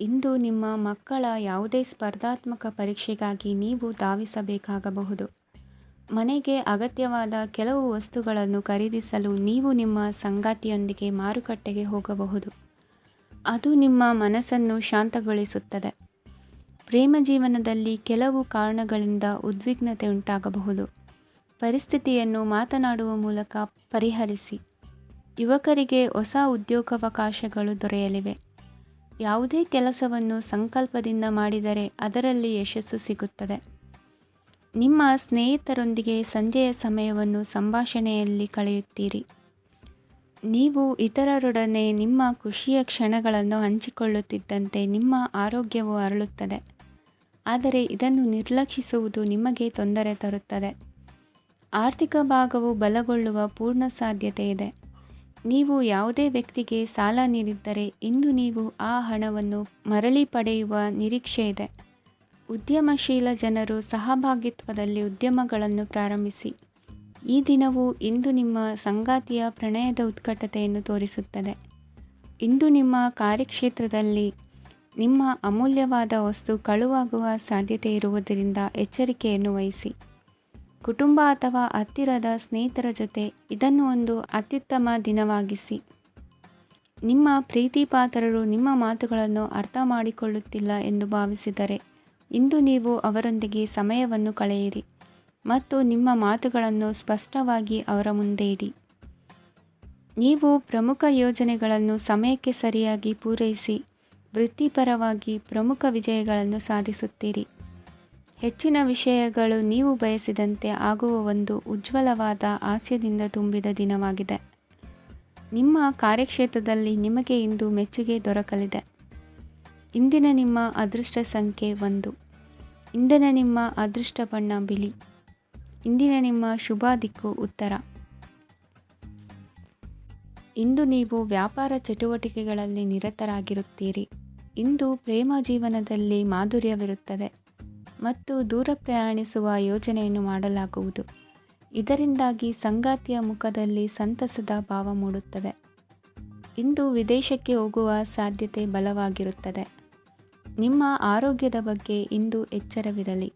ಇಂದು ನಿಮ್ಮ ಮಕ್ಕಳ ಯಾವುದೇ ಸ್ಪರ್ಧಾತ್ಮಕ ಪರೀಕ್ಷೆಗಾಗಿ ನೀವು ಧಾವಿಸಬೇಕಾಗಬಹುದು. ಮನೆಗೆ ಅಗತ್ಯವಾದ ಕೆಲವು ವಸ್ತುಗಳನ್ನು ಖರೀದಿಸಲು ನೀವು ನಿಮ್ಮ ಸಂಗಾತಿಯೊಂದಿಗೆ ಮಾರುಕಟ್ಟೆಗೆ ಹೋಗಬಹುದು. ಅದು ನಿಮ್ಮ ಮನಸ್ಸನ್ನು ಶಾಂತಗೊಳಿಸುತ್ತದೆ. ಪ್ರೇಮ ಜೀವನದಲ್ಲಿ ಕೆಲವು ಕಾರಣಗಳಿಂದ ಉದ್ವಿಗ್ನತೆ ಉಂಟಾಗಬಹುದು. ಪರಿಸ್ಥಿತಿಯನ್ನು ಮಾತನಾಡುವ ಮೂಲಕ ಪರಿಹರಿಸಿ. ಯುವಕರಿಗೆ ಹೊಸ ಉದ್ಯೋಗಾವಕಾಶಗಳು ದೊರೆಯಲಿವೆ. ಯಾವುದೇ ಕೆಲಸವನ್ನು ಸಂಕಲ್ಪದಿಂದ ಮಾಡಿದರೆ ಅದರಲ್ಲಿ ಯಶಸ್ಸು ಸಿಗುತ್ತದೆ. ನಿಮ್ಮ ಸ್ನೇಹಿತರೊಂದಿಗೆ ಸಂಜೆಯ ಸಮಯವನ್ನು ಸಂಭಾಷಣೆಯಲ್ಲಿ ಕಳೆಯುತ್ತೀರಿ. ನೀವು ಇತರರೊಡನೆ ನಿಮ್ಮ ಖುಷಿಯ ಕ್ಷಣಗಳನ್ನು ಹಂಚಿಕೊಳ್ಳುತ್ತಿದ್ದಂತೆ ನಿಮ್ಮ ಆರೋಗ್ಯವು ಅರಳುತ್ತದೆ. ಆದರೆ ಇದನ್ನು ನಿರ್ಲಕ್ಷಿಸುವುದು ನಿಮಗೆ ತೊಂದರೆ ತರುತ್ತದೆ. ಆರ್ಥಿಕ ಭಾಗವು ಬಲಗೊಳ್ಳುವ ಪೂರ್ಣ ಸಾಧ್ಯತೆ ಇದೆ. ನೀವು ಯಾವುದೇ ವ್ಯಕ್ತಿಗೆ ಸಾಲ ನೀಡಿದ್ದರೆ ಇಂದು ನೀವು ಆ ಹಣವನ್ನು ಮರಳಿ ಪಡೆಯುವ ನಿರೀಕ್ಷೆ ಇದೆ. ಉದ್ಯಮಶೀಲ ಜನರು ಸಹಭಾಗಿತ್ವದಲ್ಲಿ ಉದ್ಯಮಗಳನ್ನು ಪ್ರಾರಂಭಿಸಿ. ಈ ದಿನವು ಇಂದು ನಿಮ್ಮ ಸಂಗಾತಿಯ ಪ್ರಣಯದ ಉತ್ಕಟತೆಯನ್ನು ತೋರಿಸುತ್ತದೆ. ಇಂದು ನಿಮ್ಮ ಕಾರ್ಯಕ್ಷೇತ್ರದಲ್ಲಿ ನಿಮ್ಮ ಅಮೂಲ್ಯವಾದ ವಸ್ತು ಕಳುವಾಗುವ ಸಾಧ್ಯತೆ ಇರುವುದರಿಂದ ಎಚ್ಚರಿಕೆಯನ್ನು ವಹಿಸಿ. ಕುಟುಂಬ ಅಥವಾ ಹತ್ತಿರದ ಸ್ನೇಹಿತರ ಜೊತೆ ಇದನ್ನು ಒಂದು ಅತ್ಯುತ್ತಮ ದಿನವಾಗಿಸಿ. ನಿಮ್ಮ ಪ್ರೀತಿಪಾತ್ರರು ನಿಮ್ಮ ಮಾತುಗಳನ್ನು ಅರ್ಥ ಮಾಡಿಕೊಳ್ಳುತ್ತಿಲ್ಲ ಎಂದು ಭಾವಿಸಿದರೆ ಇಂದು ನೀವು ಅವರೊಂದಿಗೆ ಸಮಯವನ್ನು ಕಳೆಯಿರಿ ಮತ್ತು ನಿಮ್ಮ ಮಾತುಗಳನ್ನು ಸ್ಪಷ್ಟವಾಗಿ ಅವರ ಮುಂದೆ ಇಡಿ. ನೀವು ಪ್ರಮುಖ ಯೋಜನೆಗಳನ್ನು ಸಮಯಕ್ಕೆ ಸರಿಯಾಗಿ ಪೂರೈಸಿ ವೃತ್ತಿಪರವಾಗಿ ಪ್ರಮುಖ ವಿಜಯಗಳನ್ನು ಸಾಧಿಸುತ್ತೀರಿ. ಹೆಚ್ಚಿನ ವಿಷಯಗಳು ನೀವು ಬಯಸಿದಂತೆ ಆಗುವ ಒಂದು ಉಜ್ವಲವಾದ ಹಾಸ್ಯದಿಂದ ತುಂಬಿದ ದಿನವಾಗಿದೆ. ನಿಮ್ಮ ಕಾರ್ಯಕ್ಷೇತ್ರದಲ್ಲಿ ನಿಮಗೆ ಇಂದು ಮೆಚ್ಚುಗೆ ದೊರಕಲಿದೆ. ಇಂದಿನ ನಿಮ್ಮ ಅದೃಷ್ಟ ಸಂಖ್ಯೆ 1. ಇಂದಿನ ನಿಮ್ಮ ಅದೃಷ್ಟ ಬಣ್ಣ ಬಿಳಿ. ಇಂದಿನ ನಿಮ್ಮ ಶುಭ ದಿಕ್ಕು ಉತ್ತರ. ಇಂದು ನೀವು ವ್ಯಾಪಾರ ಚಟುವಟಿಕೆಗಳಲ್ಲಿ ನಿರತರಾಗಿರುತ್ತೀರಿ. ಇಂದು ಪ್ರೇಮ ಜೀವನದಲ್ಲಿ ಮಾಧುರ್ಯವಿರುತ್ತದೆ ಮತ್ತು ದೂರ ಪ್ರಯಾಣಿಸುವ ಯೋಜನೆಯನ್ನು ಮಾಡಲಾಗುವುದು. ಇದರಿಂದಾಗಿ ಸಂಗಾತಿಯ ಮುಖದಲ್ಲಿ ಸಂತಸದ ಭಾವ ಮೂಡುತ್ತದೆ. ಇಂದು ವಿದೇಶಕ್ಕೆ ಹೋಗುವ ಸಾಧ್ಯತೆ ಬಲವಾಗಿರುತ್ತದೆ. ನಿಮ್ಮ ಆರೋಗ್ಯದ ಬಗ್ಗೆ ಇಂದು ಎಚ್ಚರವಿರಲಿ.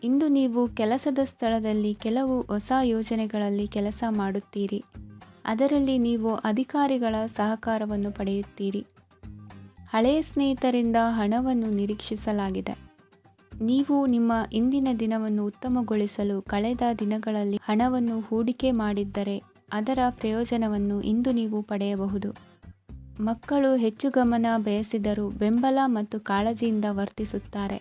ಇಂದು ನೀವು ಕೆಲಸದ ಸ್ಥಳದಲ್ಲಿ ಕೆಲವು ಹೊಸ ಯೋಜನೆಗಳಲ್ಲಿ ಕೆಲಸ ಮಾಡುತ್ತೀರಿ. ಅದರಲ್ಲಿ ನೀವು ಅಧಿಕಾರಿಗಳ ಸಹಕಾರವನ್ನು ಪಡೆಯುತ್ತೀರಿ. ಹಳೆಯ ಸ್ನೇಹಿತರಿಂದ ಹಣವನ್ನು ನಿರೀಕ್ಷಿಸಲಾಗಿದೆ. ನೀವು ನಿಮ್ಮ ಇಂದಿನ ದಿನವನ್ನು ಉತ್ತಮಗೊಳಿಸಲು ಕಳೆದ ದಿನಗಳಲ್ಲಿ ಹಣವನ್ನು ಹೂಡಿಕೆ ಮಾಡಿದ್ದರೆ ಅದರ ಪ್ರಯೋಜನವನ್ನು ಇಂದು ನೀವು ಪಡೆಯಬಹುದು. ಮಕ್ಕಳು ಹೆಚ್ಚು ಗಮನ ಬಯಸಿದರೂ ಬೆಂಬಲ ಮತ್ತು ಕಾಳಜಿಯಿಂದ ವರ್ತಿಸುತ್ತಾರೆ.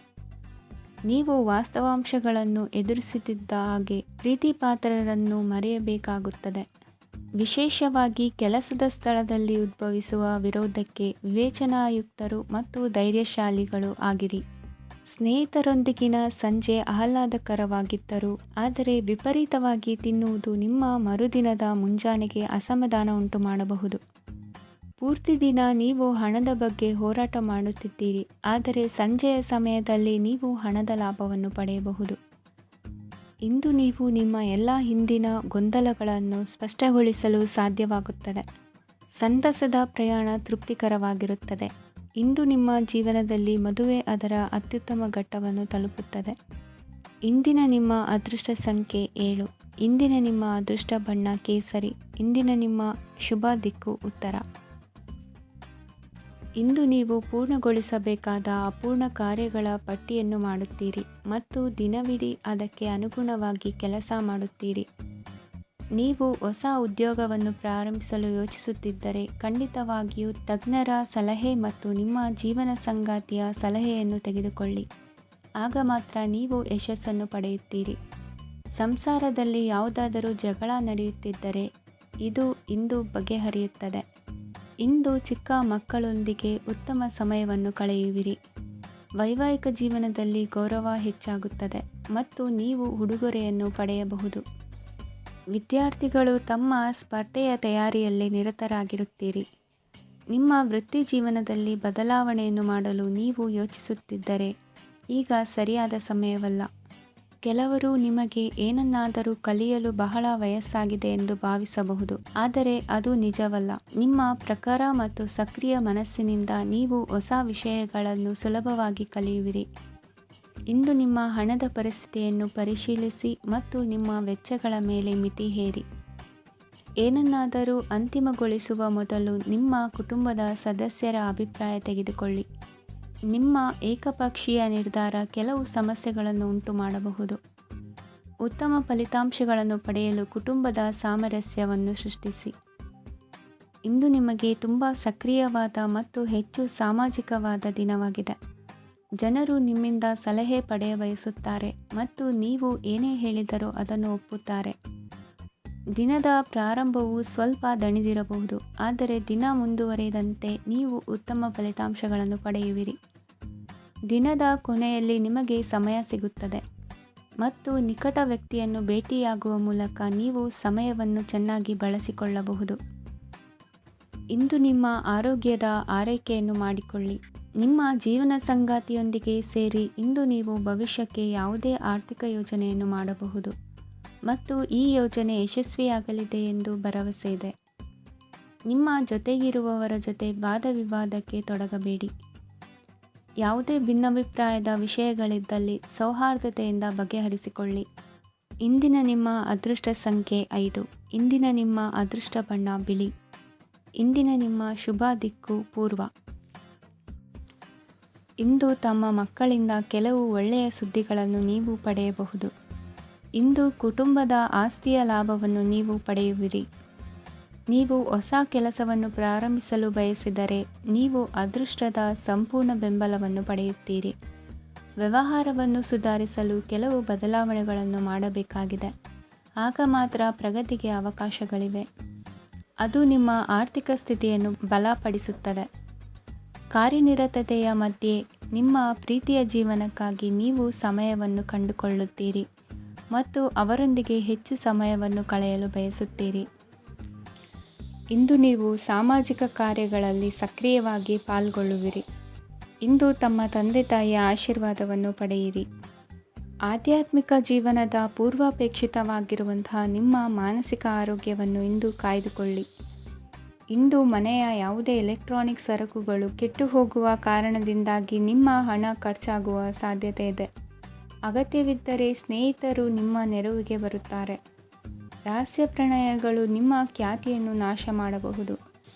ನೀವು ವಾಸ್ತವಾಂಶಗಳನ್ನು ಎದುರಿಸುತ್ತಿದ್ದ ಹಾಗೆ ಪ್ರೀತಿಪಾತ್ರರನ್ನು ಮರೆಯಬೇಕಾಗುತ್ತದೆ. ವಿಶೇಷವಾಗಿ ಕೆಲಸದ ಸ್ಥಳದಲ್ಲಿ ಉದ್ಭವಿಸುವ ವಿರೋಧಕ್ಕೆ ವಿವೇಚನಾಯುಕ್ತರು ಮತ್ತು ಧೈರ್ಯಶಾಲಿಗಳು ಆಗಿರಿ. ಸ್ನೇಹಿತರೊಂದಿಗಿನ ಸಂಜೆ ಆಹ್ಲಾದಕರವಾಗಿದ್ದರೂ ಆದರೆ ವಿಪರೀತವಾಗಿ ತಿನ್ನುವುದು ನಿಮ್ಮ ಮರುದಿನದ ಮುಂಜಾನೆಗೆ ಅಸಮಾಧಾನ ಉಂಟು ಮಾಡಬಹುದು. ಪೂರ್ತಿ ದಿನ ನೀವು ಹಣದ ಬಗ್ಗೆ ಹೋರಾಟ ಮಾಡುತ್ತಿದ್ದೀರಿ, ಆದರೆ ಸಂಜೆಯ ಸಮಯದಲ್ಲಿ ನೀವು ಹಣದ ಲಾಭವನ್ನು ಪಡೆಯಬಹುದು. ಇಂದು ನೀವು ನಿಮ್ಮ ಎಲ್ಲ ಹಿಂದಿನ ಗೊಂದಲಗಳನ್ನು ಸ್ಪಷ್ಟಗೊಳಿಸಲು ಸಾಧ್ಯವಾಗುತ್ತದೆ. ಸಂತಸದ ಪ್ರಯಾಣ ತೃಪ್ತಿಕರವಾಗಿರುತ್ತದೆ. ಇಂದು ನಿಮ್ಮ ಜೀವನದಲ್ಲಿ ಮದುವೆ ಅದರ ಅತ್ಯುತ್ತಮ ಘಟ್ಟವನ್ನು ತಲುಪುತ್ತದೆ. ಇಂದಿನ ನಿಮ್ಮ ಅದೃಷ್ಟ ಸಂಖ್ಯೆ 7. ಇಂದಿನ ನಿಮ್ಮ ಅದೃಷ್ಟ ಬಣ್ಣ ಕೇಸರಿ. ಇಂದಿನ ನಿಮ್ಮ ಶುಭ ದಿಕ್ಕು ಉತ್ತರ. ಇಂದು ನೀವು ಪೂರ್ಣಗೊಳಿಸಬೇಕಾದ ಅಪೂರ್ಣ ಕಾರ್ಯಗಳ ಪಟ್ಟಿಯನ್ನು ಮಾಡುತ್ತೀರಿ ಮತ್ತು ದಿನವಿಡೀ ಅದಕ್ಕೆ ಅನುಗುಣವಾಗಿ ಕೆಲಸ ಮಾಡುತ್ತೀರಿ. ನೀವು ಹೊಸ ಉದ್ಯೋಗವನ್ನು ಪ್ರಾರಂಭಿಸಲು ಯೋಚಿಸುತ್ತಿದ್ದರೆ ಖಂಡಿತವಾಗಿಯೂ ತಜ್ಞರ ಸಲಹೆ ಮತ್ತು ನಿಮ್ಮ ಜೀವನ ಸಂಗಾತಿಯ ಸಲಹೆಯನ್ನು ತೆಗೆದುಕೊಳ್ಳಿ. ಆಗ ಮಾತ್ರ ನೀವು ಯಶಸ್ಸನ್ನು ಪಡೆಯುತ್ತೀರಿ. ಸಂಸಾರದಲ್ಲಿ ಯಾವುದಾದರೂ ಜಗಳ ನಡೆಯುತ್ತಿದ್ದರೆ ಇದು ಇಂದು ಬಗೆಹರಿಯುತ್ತದೆ. ಇಂದು ಚಿಕ್ಕ ಮಕ್ಕಳೊಂದಿಗೆ ಉತ್ತಮ ಸಮಯವನ್ನು ಕಳೆಯುವಿರಿ. ವೈವಾಹಿಕ ಜೀವನದಲ್ಲಿ ಗೌರವ ಹೆಚ್ಚಾಗುತ್ತದೆ ಮತ್ತು ನೀವು ಉಡುಗೊರೆಯನ್ನು ಪಡೆಯಬಹುದು. ವಿದ್ಯಾರ್ಥಿಗಳು ತಮ್ಮ ಸ್ಪರ್ಧೆಯ ತಯಾರಿಯಲ್ಲಿ ನಿರತರಾಗಿರುತ್ತೀರಿ. ನಿಮ್ಮ ವೃತ್ತಿ ಜೀವನದಲ್ಲಿ ಬದಲಾವಣೆಯನ್ನು ಮಾಡಲು ನೀವು ಯೋಚಿಸುತ್ತಿದ್ದರೆ ಈಗ ಸರಿಯಾದ ಸಮಯವಲ್ಲ. ಕೆಲವರು ನಿಮಗೆ ಏನನ್ನಾದರೂ ಕಲಿಯಲು ಬಹಳ ವಯಸ್ಸಾಗಿದೆ ಎಂದು ಭಾವಿಸಬಹುದು, ಆದರೆ ಅದು ನಿಜವಲ್ಲ. ನಿಮ್ಮ ಪ್ರಖರ ಮತ್ತು ಸಕ್ರಿಯ ಮನಸ್ಸಿನಿಂದ ನೀವು ಹೊಸ ವಿಷಯಗಳನ್ನು ಸುಲಭವಾಗಿ ಕಲಿಯುವಿರಿ. ಇಂದು ನಿಮ್ಮ ಹಣದ ಪರಿಸ್ಥಿತಿಯನ್ನು ಪರಿಶೀಲಿಸಿ ಮತ್ತು ನಿಮ್ಮ ವೆಚ್ಚಗಳ ಮೇಲೆ ಮಿತಿ ಹೇರಿ. ಏನನ್ನಾದರೂ ಅಂತಿಮಗೊಳಿಸುವ ಮೊದಲು ನಿಮ್ಮ ಕುಟುಂಬದ ಸದಸ್ಯರ ಅಭಿಪ್ರಾಯ ತೆಗೆದುಕೊಳ್ಳಿ. ನಿಮ್ಮ ಏಕಪಕ್ಷೀಯ ನಿರ್ಧಾರ ಕೆಲವು ಸಮಸ್ಯೆಗಳನ್ನು ಉಂಟು ಮಾಡಬಹುದು. ಉತ್ತಮ ಫಲಿತಾಂಶಗಳನ್ನು ಪಡೆಯಲು ಕುಟುಂಬದ ಸಾಮರಸ್ಯವನ್ನು ಸೃಷ್ಟಿಸಿ. ಇಂದು ನಿಮಗೆ ತುಂಬ ಸಕ್ರಿಯವಾದ ಮತ್ತು ಹೆಚ್ಚು ಸಾಮಾಜಿಕವಾದ ದಿನವಾಗಿದೆ. ಜನರು ನಿಮ್ಮಿಂದ ಸಲಹೆ ಪಡೆಯ ಬಯಸುತ್ತಾರೆ ಮತ್ತು ನೀವು ಏನೇ ಹೇಳಿದರೂ ಅದನ್ನು ಒಪ್ಪುತ್ತಾರೆ. ದಿನದ ಪ್ರಾರಂಭವು ಸ್ವಲ್ಪ ದಣಿದಿರಬಹುದು, ಆದರೆ ದಿನ ಮುಂದುವರಿದಂತೆ ನೀವು ಉತ್ತಮ ಫಲಿತಾಂಶಗಳನ್ನು ಪಡೆಯುವಿರಿ. ದಿನದ ಕೊನೆಯಲ್ಲಿ ನಿಮಗೆ ಸಮಯ ಸಿಗುತ್ತದೆ ಮತ್ತು ನಿಕಟ ವ್ಯಕ್ತಿಯನ್ನು ಭೇಟಿಯಾಗುವ ಮೂಲಕ ನೀವು ಸಮಯವನ್ನು ಚೆನ್ನಾಗಿ ಬಳಸಿಕೊಳ್ಳಬಹುದು. ಇಂದು ನಿಮ್ಮ ಆರೋಗ್ಯದ ಆರೈಕೆಯನ್ನು ಮಾಡಿಕೊಳ್ಳಿ. ನಿಮ್ಮ ಜೀವನ ಸಂಗಾತಿಯೊಂದಿಗೆ ಸೇರಿ ಇಂದು ನೀವು ಭವಿಷ್ಯಕ್ಕೆ ಯಾವುದೇ ಆರ್ಥಿಕ ಯೋಜನೆಯನ್ನು ಮಾಡಬಹುದು ಮತ್ತು ಈ ಯೋಜನೆ ಯಶಸ್ವಿಯಾಗಲಿದೆ ಎಂದು ಭರವಸೆ ಇದೆ. ನಿಮ್ಮ ಜೊತೆಗಿರುವವರ ಜೊತೆ ವಾದವಿವಾದಕ್ಕೆ ತೊಡಗಬೇಡಿ. ಯಾವುದೇ ಭಿನ್ನಾಭಿಪ್ರಾಯದ ವಿಷಯಗಳಿದ್ದಲ್ಲಿ ಸೌಹಾರ್ದತೆಯಿಂದ ಬಗೆಹರಿಸಿಕೊಳ್ಳಿ. ಇಂದಿನ ನಿಮ್ಮ ಅದೃಷ್ಟ ಸಂಖ್ಯೆ 5. ಇಂದಿನ ನಿಮ್ಮ ಅದೃಷ್ಟ ಬಣ್ಣ ಬಿಳಿ. ಇಂದಿನ ನಿಮ್ಮ ಶುಭ ದಿಕ್ಕು ಪೂರ್ವ. ಇಂದು ತಮ್ಮ ಮಕ್ಕಳಿಂದ ಕೆಲವು ಒಳ್ಳೆಯ ಸುದ್ದಿಗಳನ್ನು ನೀವು ಪಡೆಯಬಹುದು. ಇಂದು ಕುಟುಂಬದ ಆಸ್ತಿಯ ಲಾಭವನ್ನು ನೀವು ಪಡೆಯುವಿರಿ. ನೀವು ಹೊಸ ಕೆಲಸವನ್ನು ಪ್ರಾರಂಭಿಸಲು ಬಯಸಿದರೆ ನೀವು ಅದೃಷ್ಟದ ಸಂಪೂರ್ಣ ಬೆಂಬಲವನ್ನು ಪಡೆಯುತ್ತೀರಿ. ವ್ಯವಹಾರವನ್ನು ಸುಧಾರಿಸಲು ಕೆಲವು ಬದಲಾವಣೆಗಳನ್ನು ಮಾಡಬೇಕಾಗಿದೆ. ಆಗ ಮಾತ್ರ ಪ್ರಗತಿಗೆ ಅವಕಾಶಗಳಿವೆ. ಅದು ನಿಮ್ಮ ಆರ್ಥಿಕ ಸ್ಥಿತಿಯನ್ನು ಬಲಪಡಿಸುತ್ತದೆ. ಕಾರ್ಯನಿರತತೆಯ ಮಧ್ಯೆ ನಿಮ್ಮ ಪ್ರೀತಿಯ ಜೀವನಕ್ಕಾಗಿ ನೀವು ಸಮಯವನ್ನು ಕಂಡುಕೊಳ್ಳುತ್ತೀರಿ ಮತ್ತು ಅವರೊಂದಿಗೆ ಹೆಚ್ಚು ಸಮಯವನ್ನು ಕಳೆಯಲು ಬಯಸುತ್ತೀರಿ. ಇಂದು ನೀವು ಸಾಮಾಜಿಕ ಕಾರ್ಯಗಳಲ್ಲಿ ಸಕ್ರಿಯವಾಗಿ ಪಾಲ್ಗೊಳ್ಳುವಿರಿ. ಇಂದು ತಮ್ಮ ತಂದೆ ತಾಯಿಯ ಆಶೀರ್ವಾದವನ್ನು ಪಡೆಯಿರಿ. ಆಧ್ಯಾತ್ಮಿಕ ಜೀವನದ ಪೂರ್ವಾಪೇಕ್ಷಿತವಾಗಿರುವಂತಹ ನಿಮ್ಮ ಮಾನಸಿಕ ಆರೋಗ್ಯವನ್ನು ಇಂದು ಕಾಯ್ದುಕೊಳ್ಳಿ. ಇಂದು ಮನೆಯ ಯಾವುದೇ ಎಲೆಕ್ಟ್ರಾನಿಕ್ ಸರಕುಗಳು ಕೆಟ್ಟು ಹೋಗುವ ಕಾರಣದಿಂದಾಗಿ ನಿಮ್ಮ ಹಣ ಖರ್ಚಾಗುವ ಸಾಧ್ಯತೆ ಇದೆ. ಅಗತ್ಯವಿದ್ದರೆ ಸ್ನೇಹಿತರು ನಿಮ್ಮ ನೆರವಿಗೆ ಬರುತ್ತಾರೆ. ರಹಸ್ಯ ಪ್ರಣಯಗಳು ನಿಮ್ಮ ಖ್ಯಾತಿಯನ್ನು ನಾಶ ಮಾಡಬಹುದು.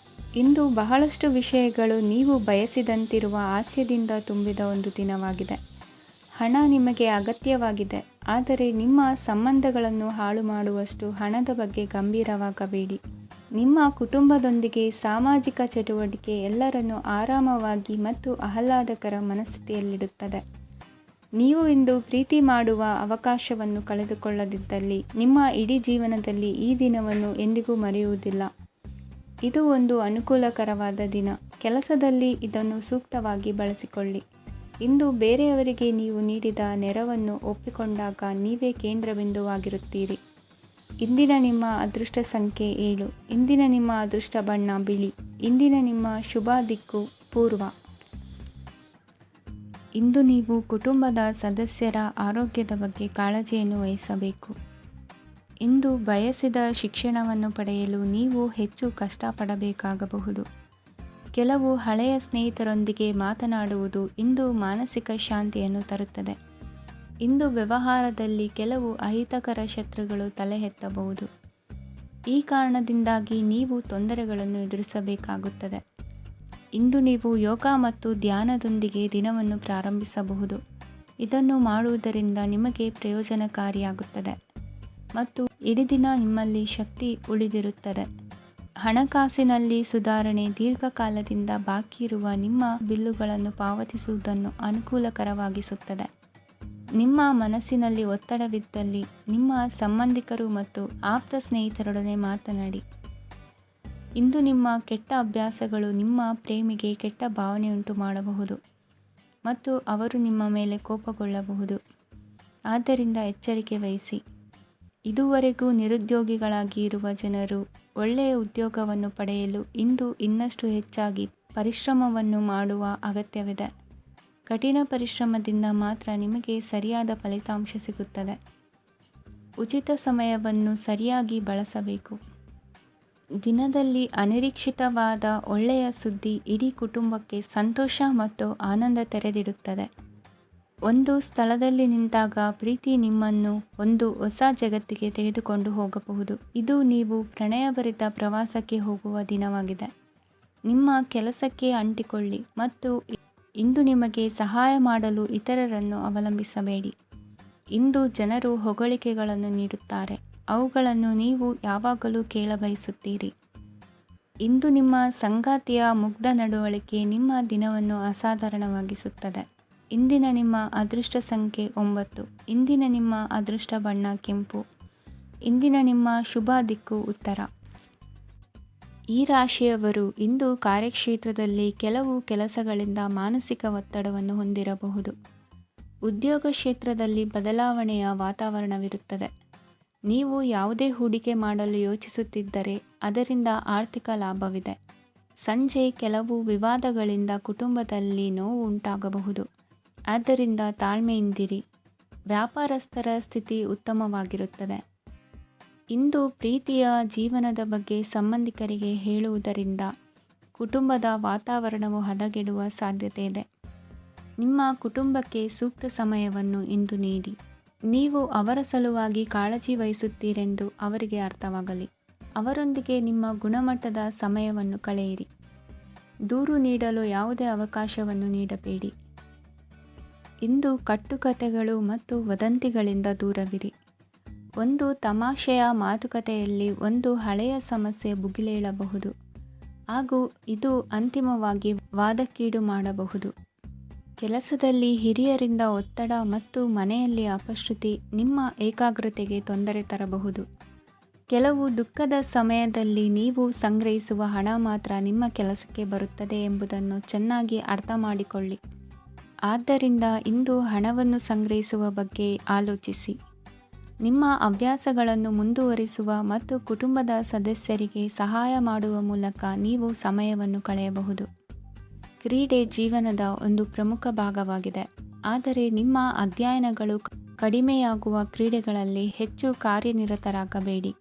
ಇಂದು ಬಹಳಷ್ಟು ವಿಷಯಗಳು ನೀವು ಬಯಸಿದಂತಿರುವ ಹಾಸ್ಯದಿಂದ ತುಂಬಿದ ಒಂದು ದಿನವಾಗಿದೆ. ಹಣ ನಿಮಗೆ ಅಗತ್ಯವಾಗಿದೆ, ಆದರೆ ನಿಮ್ಮ ಸಂಬಂಧಗಳನ್ನು ಹಾಳು ಮಾಡುವಷ್ಟು ಹಣದ ಬಗ್ಗೆ ಗಂಭೀರವಾಗಬೇಡಿ. ನಿಮ್ಮ ಕುಟುಂಬದೊಂದಿಗೆ ಸಾಮಾಜಿಕ ಚಟುವಟಿಕೆ ಎಲ್ಲರನ್ನೂ ಆರಾಮವಾಗಿ ಮತ್ತು ಆಹ್ಲಾದಕರ ಮನಸ್ಥಿತಿಯಲ್ಲಿಡುತ್ತದೆ. ನೀವು ಇಂದು ಪ್ರೀತಿ ಮಾಡುವ ಅವಕಾಶವನ್ನು ಕಳೆದುಕೊಳ್ಳದಿದ್ದಲ್ಲಿ ನಿಮ್ಮ ಇಡೀ ಜೀವನದಲ್ಲಿ ಈ ದಿನವನ್ನು ಎಂದಿಗೂ ಮರೆಯುವುದಿಲ್ಲ. ಇದು ಒಂದು ಅನುಕೂಲಕರವಾದ ದಿನ. ಕೆಲಸದಲ್ಲಿ ಇದನ್ನು ಸೂಕ್ತವಾಗಿ ಬಳಸಿಕೊಳ್ಳಿ. ಇಂದು ಬೇರೆಯವರಿಗೆ ನೀವು ನೀಡಿದ ನೆರವನ್ನು ಒಪ್ಪಿಕೊಂಡಾಗ ನೀವೇ ಕೇಂದ್ರಬಿಂದುವಾಗಿರುತ್ತೀರಿ. ಇಂದಿನ ನಿಮ್ಮ ಅದೃಷ್ಟ ಸಂಖ್ಯೆ 7. ಇಂದಿನ ನಿಮ್ಮ ಅದೃಷ್ಟ ಬಣ್ಣ ಬಿಳಿ. ಇಂದಿನ ನಿಮ್ಮ ಶುಭ ದಿಕ್ಕು ಪೂರ್ವ. ಇಂದು ನೀವು ಕುಟುಂಬದ ಸದಸ್ಯರ ಆರೋಗ್ಯದ ಬಗ್ಗೆ ಕಾಳಜಿಯನ್ನು ವಹಿಸಬೇಕು. ಇಂದು ಬಯಸಿದ ಶಿಕ್ಷಣವನ್ನು ಪಡೆಯಲು ನೀವು ಹೆಚ್ಚು ಕಷ್ಟಪಡಬೇಕಾಗಬಹುದು. ಕೆಲವು ಹಳೆಯ ಸ್ನೇಹಿತರೊಂದಿಗೆ ಮಾತನಾಡುವುದು ಇಂದು ಮಾನಸಿಕ ಶಾಂತಿಯನ್ನು ತರುತ್ತದೆ. ಇಂದು ವ್ಯವಹಾರದಲ್ಲಿ ಕೆಲವು ಅಹಿತಕರ ಶತ್ರುಗಳು ತಲೆ ಎತ್ತಬಹುದು. ಈ ಕಾರಣದಿಂದಾಗಿ ನೀವು ತೊಂದರೆಗಳನ್ನು ಎದುರಿಸಬೇಕಾಗುತ್ತದೆ. ಇಂದು ನೀವು ಯೋಗ ಮತ್ತು ಧ್ಯಾನದೊಂದಿಗೆ ದಿನವನ್ನು ಪ್ರಾರಂಭಿಸಬಹುದು. ಇದನ್ನು ಮಾಡುವುದರಿಂದ ನಿಮಗೆ ಪ್ರಯೋಜನಕಾರಿಯಾಗುತ್ತದೆ ಮತ್ತು ಇಡೀ ದಿನ ನಿಮ್ಮಲ್ಲಿ ಶಕ್ತಿ ಉಳಿದಿರುತ್ತದೆ. ಹಣಕಾಸಿನಲ್ಲಿ ಸುಧಾರಣೆ ದೀರ್ಘಕಾಲದಿಂದ ಬಾಕಿ ಇರುವ ನಿಮ್ಮ ಬಿಲ್ಲುಗಳನ್ನು ಪಾವತಿಸುವುದನ್ನು ಅನುಕೂಲಕರವಾಗಿಸುತ್ತದೆ. ನಿಮ್ಮ ಮನಸ್ಸಿನಲ್ಲಿ ಒತ್ತಡವಿದ್ದಲ್ಲಿ ನಿಮ್ಮ ಸಂಬಂಧಿಕರು ಮತ್ತು ಆಪ್ತ ಸ್ನೇಹಿತರೊಡನೆ ಮಾತನಾಡಿ. ಇಂದು ನಿಮ್ಮ ಕೆಟ್ಟ ಅಭ್ಯಾಸಗಳು ನಿಮ್ಮ ಪ್ರೇಮಿಗೆ ಕೆಟ್ಟ ಭಾವನೆಯುಂಟು ಮಾಡಬಹುದು ಮತ್ತು ಅವರು ನಿಮ್ಮ ಮೇಲೆ ಕೋಪಗೊಳ್ಳಬಹುದು. ಆದ್ದರಿಂದ ಎಚ್ಚರಿಕೆ ವಹಿಸಿ. ಇದುವರೆಗೂ ನಿರುದ್ಯೋಗಿಗಳಾಗಿ ಇರುವ ಜನರು ಒಳ್ಳೆಯ ಉದ್ಯೋಗವನ್ನು ಪಡೆಯಲು ಇಂದು ಇನ್ನಷ್ಟು ಹೆಚ್ಚಾಗಿ ಪರಿಶ್ರಮವನ್ನು ಮಾಡುವ ಅಗತ್ಯವಿದೆ. ಕಠಿಣ ಪರಿಶ್ರಮದಿಂದ ಮಾತ್ರ ನಿಮಗೆ ಸರಿಯಾದ ಫಲಿತಾಂಶ ಸಿಗುತ್ತದೆ. ಉಚಿತ ಸಮಯವನ್ನು ಸರಿಯಾಗಿ ಬಳಸಬೇಕು. ದಿನದಲ್ಲಿ ಅನಿರೀಕ್ಷಿತವಾದ ಒಳ್ಳೆಯ ಸುದ್ದಿ ಇಡೀ ಕುಟುಂಬಕ್ಕೆ ಸಂತೋಷ ಮತ್ತು ಆನಂದ ತೆರೆದಿಡುತ್ತದೆ. ಒಂದು ಸ್ಥಳದಲ್ಲಿ ನಿಂತಾಗ ಪ್ರೀತಿ ನಿಮ್ಮನ್ನು ಒಂದು ಹೊಸ ಜಗತ್ತಿಗೆ ತೆಗೆದುಕೊಂಡು ಹೋಗಬಹುದು. ಇದು ನೀವು ಪ್ರಣಯಭರಿತ ಪ್ರವಾಸಕ್ಕೆ ಹೋಗುವ ದಿನವಾಗಿದೆ. ನಿಮ್ಮ ಕೆಲಸಕ್ಕೆ ಅಂಟಿಕೊಳ್ಳಿ ಮತ್ತು ಇಂದು ನಿಮಗೆ ಸಹಾಯ ಮಾಡಲು ಇತರರನ್ನು ಅವಲಂಬಿಸಬೇಡಿ. ಇಂದು ಜನರು ಹೊಗಳಿಕೆಗಳನ್ನು ನೀಡುತ್ತಾರೆ, ಅವುಗಳನ್ನು ನೀವು ಯಾವಾಗಲೂ ಕೇಳಬಯಸುತ್ತೀರಿ. ಇಂದು ನಿಮ್ಮ ಸಂಗಾತಿಯ ಮುಗ್ಧ ನಡವಳಿಕೆ ನಿಮ್ಮ ದಿನವನ್ನು ಅಸಾಧಾರಣವಾಗಿಸುತ್ತದೆ. ಇಂದಿನ ನಿಮ್ಮ ಅದೃಷ್ಟ ಸಂಖ್ಯೆ 9. ಇಂದಿನ ನಿಮ್ಮ ಅದೃಷ್ಟ ಬಣ್ಣ ಕೆಂಪು. ಇಂದಿನ ನಿಮ್ಮ ಶುಭ ದಿಕ್ಕು ಉತ್ತರ. ಈ ರಾಶಿಯವರು ಇಂದು ಕಾರ್ಯಕ್ಷೇತ್ರದಲ್ಲಿ ಕೆಲವು ಕೆಲಸಗಳಿಂದ ಮಾನಸಿಕ ಒತ್ತಡವನ್ನು ಹೊಂದಿರಬಹುದು. ಉದ್ಯೋಗ ಕ್ಷೇತ್ರದಲ್ಲಿ ಬದಲಾವಣೆಯ ವಾತಾವರಣವಿರುತ್ತದೆ. ನೀವು ಯಾವುದೇ ಹೂಡಿಕೆ ಮಾಡಲು ಯೋಚಿಸುತ್ತಿದ್ದರೆ ಅದರಿಂದ ಆರ್ಥಿಕ ಲಾಭವಿದೆ. ಸಂಜೆ ಕೆಲವು ವಿವಾದಗಳಿಂದ ಕುಟುಂಬದಲ್ಲಿ ನೋವು ಉಂಟಾಗಬಹುದು. ಆದ್ದರಿಂದ ತಾಳ್ಮೆಯಿಂದಿರಿ. ವ್ಯಾಪಾರಸ್ಥರ ಸ್ಥಿತಿ ಉತ್ತಮವಾಗಿರುತ್ತದೆ. ಇಂದು ಪ್ರೀತಿಯ ಜೀವನದ ಬಗ್ಗೆ ಸಂಬಂಧಿಕರಿಗೆ ಹೇಳುವುದರಿಂದ ಕುಟುಂಬದ ವಾತಾವರಣವು ಹದಗೆಡುವ ಸಾಧ್ಯತೆ ಇದೆ. ನಿಮ್ಮ ಕುಟುಂಬಕ್ಕೆ ಸೂಕ್ತ ಸಮಯವನ್ನು ಇಂದು ನೀಡಿ. ನೀವು ಅವರ ಸಲುವಾಗಿ ಕಾಳಜಿ ವಹಿಸುತ್ತೀರೆಂದು ಅವರಿಗೆ ಅರ್ಥವಾಗಲಿ. ಅವರೊಂದಿಗೆ ನಿಮ್ಮ ಗುಣಮಟ್ಟದ ಸಮಯವನ್ನು ಕಳೆಯಿರಿ. ದೂರು ನೀಡಲು ಯಾವುದೇ ಅವಕಾಶವನ್ನು ನೀಡಬೇಡಿ. ಇಂದು ಕಟ್ಟುಕತೆಗಳು ಮತ್ತು ವದಂತಿಗಳಿಂದ ದೂರವಿರಿ. ಒಂದು ತಮಾಷೆಯ ಮಾತುಕತೆಯಲ್ಲಿ ಒಂದು ಹಳೆಯ ಸಮಸ್ಯೆ ಭುಗಿಲೇಳಬಹುದು ಹಾಗೂ ಇದು ಅಂತಿಮವಾಗಿ ವಾದಕ್ಕೀಡು ಮಾಡಬಹುದು. ಕೆಲಸದಲ್ಲಿ ಹಿರಿಯರಿಂದ ಒತ್ತಡ ಮತ್ತು ಮನೆಯಲ್ಲಿ ಅಪಶ್ರುತಿ ನಿಮ್ಮ ಏಕಾಗ್ರತೆಗೆ ತೊಂದರೆ ತರಬಹುದು. ಕೆಲವು ದುಃಖದ ಸಮಯದಲ್ಲಿ ನೀವು ಸಂಗ್ರಹಿಸುವ ಹಣ ಮಾತ್ರ ನಿಮ್ಮ ಕೆಲಸಕ್ಕೆ ಬರುತ್ತದೆ ಎಂಬುದನ್ನು ಚೆನ್ನಾಗಿ ಅರ್ಥ ಮಾಡಿಕೊಳ್ಳಿ. ಆದ್ದರಿಂದ ಇಂದು ಹಣವನ್ನು ಸಂಗ್ರಹಿಸುವ ಬಗ್ಗೆ ಆಲೋಚಿಸಿ. ನಿಮ್ಮ ಹವ್ಯಾಸಗಳನ್ನು ಮುಂದುವರಿಸುವ ಮತ್ತು ಕುಟುಂಬದ ಸದಸ್ಯರಿಗೆ ಸಹಾಯ ಮಾಡುವ ಮೂಲಕ ನೀವು ಸಮಯವನ್ನು ಕಳೆಯಬಹುದು. ಕ್ರೀಡೆ ಜೀವನದ ಒಂದು ಪ್ರಮುಖ ಭಾಗವಾಗಿದೆ, ಆದರೆ ನಿಮ್ಮ ಅಧ್ಯಯನಗಳು ಕಡಿಮೆಯಾಗುವ ಕ್ರೀಡೆಗಳಲ್ಲಿ ಹೆಚ್ಚು ಕಾರ್ಯನಿರತರಾಗಬೇಡಿ.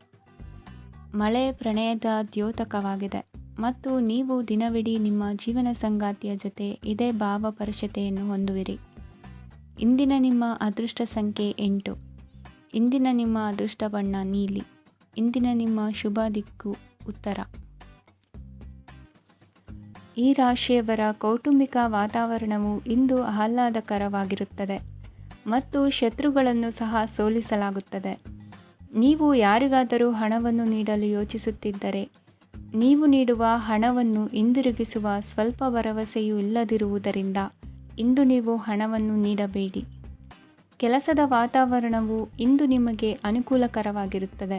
ಮಳೆ ಪ್ರಣಯದ ದ್ಯೋತಕವಾಗಿದೆ ಮತ್ತು ನೀವು ದಿನವಿಡೀ ನಿಮ್ಮ ಜೀವನ ಸಂಗಾತಿಯ ಜೊತೆ ಇದೇ ಭಾವಪರಶತೆಯನ್ನು ಹೊಂದುವಿರಿ. ಇಂದಿನ ನಿಮ್ಮ ಅದೃಷ್ಟ ಸಂಖ್ಯೆ 8. ಇಂದಿನ ನಿಮ್ಮ ಅದೃಷ್ಟ ಬಣ್ಣ ನೀಲಿ. ಇಂದಿನ ನಿಮ್ಮ ಶುಭ ದಿಕ್ಕು ಉತ್ತರ. ಈ ರಾಶಿಯವರ ಕೌಟುಂಬಿಕ ವಾತಾವರಣವು ಇಂದು ಆಹ್ಲಾದಕರವಾಗಿರುತ್ತದೆ ಮತ್ತು ಶತ್ರುಗಳನ್ನು ಸಹ ಸೋಲಿಸಲಾಗುತ್ತದೆ. ನೀವು ಯಾರಿಗಾದರೂ ಹಣವನ್ನು ನೀಡಲು ಯೋಚಿಸುತ್ತಿದ್ದರೆ ನೀವು ನೀಡುವ ಹಣವನ್ನು ಹಿಂದಿರುಗಿಸುವ ಸ್ವಲ್ಪ ಭರವಸೆಯೂ ಇಲ್ಲದಿರುವುದರಿಂದ ಇಂದು ನೀವು ಹಣವನ್ನು ನೀಡಬೇಡಿ. ಕೆಲಸದ ವಾತಾವರಣವು ಇಂದು ನಿಮಗೆ ಅನುಕೂಲಕರವಾಗಿರುತ್ತದೆ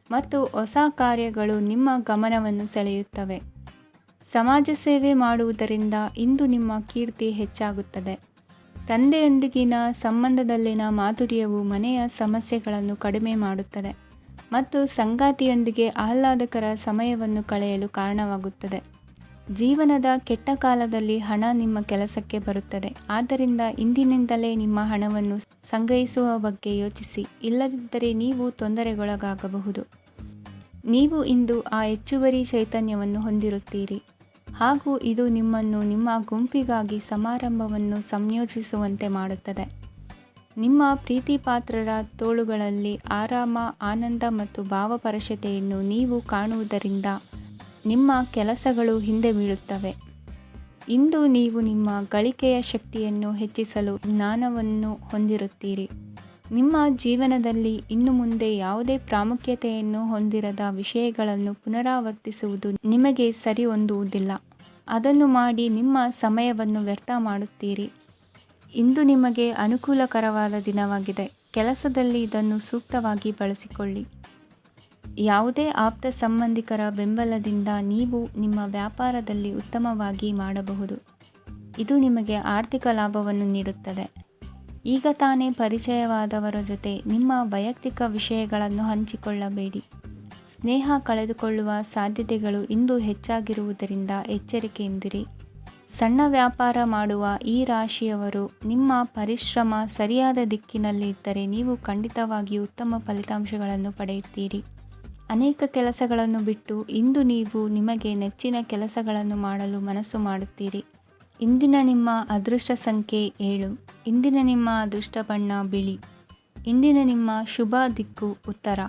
ಮತ್ತು ಹೊಸ ಕಾರ್ಯಗಳು ನಿಮ್ಮ ಗಮನವನ್ನು ಸೆಳೆಯುತ್ತವೆ. ಸಮಾಜ ಸೇವೆ ಮಾಡುವುದರಿಂದ ಇಂದು ನಿಮ್ಮ ಕೀರ್ತಿ ಹೆಚ್ಚಾಗುತ್ತದೆ. ತಂದೆಯೊಂದಿಗಿನ ಸಂಬಂಧದಲ್ಲಿನ ಮಾಧುರ್ಯವು ಮನೆಯ ಸಮಸ್ಯೆಗಳನ್ನು ಕಡಿಮೆ ಮಾಡುತ್ತದೆ ಮತ್ತು ಸಂಗಾತಿಯೊಂದಿಗೆ ಆಹ್ಲಾದಕರ ಸಮಯವನ್ನು ಕಳೆಯಲು ಕಾರಣವಾಗುತ್ತದೆ. ಜೀವನದ ಕೆಟ್ಟ ಕಾಲದಲ್ಲಿ ಹಣ ನಿಮ್ಮ ಕೆಲಸಕ್ಕೆ ಬರುತ್ತದೆ. ಆದ್ದರಿಂದ ಇಂದಿನಿಂದಲೇ ನಿಮ್ಮ ಹಣವನ್ನು ಸಂಗ್ರಹಿಸುವ ಬಗ್ಗೆ ಯೋಚಿಸಿ, ಇಲ್ಲದಿದ್ದರೆ ನೀವು ತೊಂದರೆಗೊಳಗಾಗಬಹುದು. ನೀವು ಇಂದು ಆ ಹೆಚ್ಚುವರಿ ಚೈತನ್ಯವನ್ನು ಹೊಂದಿರುತ್ತೀರಿ ಹಾಗೂ ಇದು ನಿಮ್ಮನ್ನು ನಿಮ್ಮ ಗುಂಪಿಗಾಗಿ ಸಮಾರಂಭವನ್ನು ಸಂಯೋಜಿಸುವಂತೆ ಮಾಡುತ್ತದೆ. ನಿಮ್ಮ ಪ್ರೀತಿಪಾತ್ರರ ತೋಳುಗಳಲ್ಲಿ ಆರಾಮ, ಆನಂದ ಮತ್ತು ಭಾವಪರಶತೆಯನ್ನು ನೀವು ಕಾಣುವುದರಿಂದ ನಿಮ್ಮ ಕೆಲಸಗಳು ಹಿಂದೆ ಬೀಳುತ್ತವೆ. ಇಂದು ನೀವು ನಿಮ್ಮ ಗಳಿಕೆಯ ಶಕ್ತಿಯನ್ನು ಹೆಚ್ಚಿಸಲು ಜ್ಞಾನವನ್ನು ಹೊಂದಿರುತ್ತೀರಿ. ನಿಮ್ಮ ಜೀವನದಲ್ಲಿ ಇನ್ನು ಮುಂದೆ ಯಾವುದೇ ಪ್ರಾಮುಖ್ಯತೆಯನ್ನು ಹೊಂದಿರದ ವಿಷಯಗಳನ್ನು ಪುನರಾವರ್ತಿಸುವುದು ನಿಮಗೆ ಸರಿ ಹೊಂದುವುದಿಲ್ಲ. ಅದನ್ನು ಮಾಡಿ ನಿಮ್ಮ ಸಮಯವನ್ನು ವ್ಯರ್ಥ ಮಾಡುತ್ತೀರಿ. ಇಂದು ನಿಮಗೆ ಅನುಕೂಲಕರವಾದ ದಿನವಾಗಿದೆ. ಕೆಲಸದಲ್ಲಿ ಇದನ್ನು ಸೂಕ್ತವಾಗಿ ಬಳಸಿಕೊಳ್ಳಿ. ಯಾವುದೇ ಆಪ್ತ ಸಂಬಂಧಿಕರ ಬೆಂಬಲದಿಂದ ನೀವು ನಿಮ್ಮ ವ್ಯಾಪಾರದಲ್ಲಿ ಉತ್ತಮವಾಗಿ ಮಾಡಬಹುದು. ಇದು ನಿಮಗೆ ಆರ್ಥಿಕ ಲಾಭವನ್ನು ನೀಡುತ್ತದೆ. ಈಗ ತಾನೇ ಪರಿಚಯವಾದವರ ಜೊತೆ ನಿಮ್ಮ ವೈಯಕ್ತಿಕ ವಿಷಯಗಳನ್ನು ಹಂಚಿಕೊಳ್ಳಬೇಡಿ. ಸ್ನೇಹ ಕಳೆದುಕೊಳ್ಳುವ ಸಾಧ್ಯತೆಗಳು ಇಂದು ಹೆಚ್ಚಾಗಿರುವುದರಿಂದ ಎಚ್ಚರಿಕೆಯಿಂದಿರಿ. ಸಣ್ಣ ವ್ಯಾಪಾರ ಮಾಡುವ ಈ ರಾಶಿಯವರು ನಿಮ್ಮ ಪರಿಶ್ರಮ ಸರಿಯಾದ ದಿಕ್ಕಿನಲ್ಲಿ ಇದ್ದರೆ ನೀವು ಖಂಡಿತವಾಗಿಯೂ ಉತ್ತಮ ಫಲಿತಾಂಶಗಳನ್ನು ಪಡೆಯುತ್ತೀರಿ. ಅನೇಕ ಕೆಲಸಗಳನ್ನು ಬಿಟ್ಟು ಇಂದು ನೀವು ನಿಮಗೆ ನೆಚ್ಚಿನ ಕೆಲಸಗಳನ್ನು ಮಾಡಲು ಮನಸ್ಸು ಮಾಡುತ್ತೀರಿ. ಇಂದಿನ ನಿಮ್ಮ ಅದೃಷ್ಟ ಸಂಖ್ಯೆ 7. ಇಂದಿನ ನಿಮ್ಮ ಅದೃಷ್ಟ ಬಣ್ಣ ಬಿಳಿ. ಇಂದಿನ ನಿಮ್ಮ ಶುಭ ದಿಕ್ಕು ಉತ್ತರ.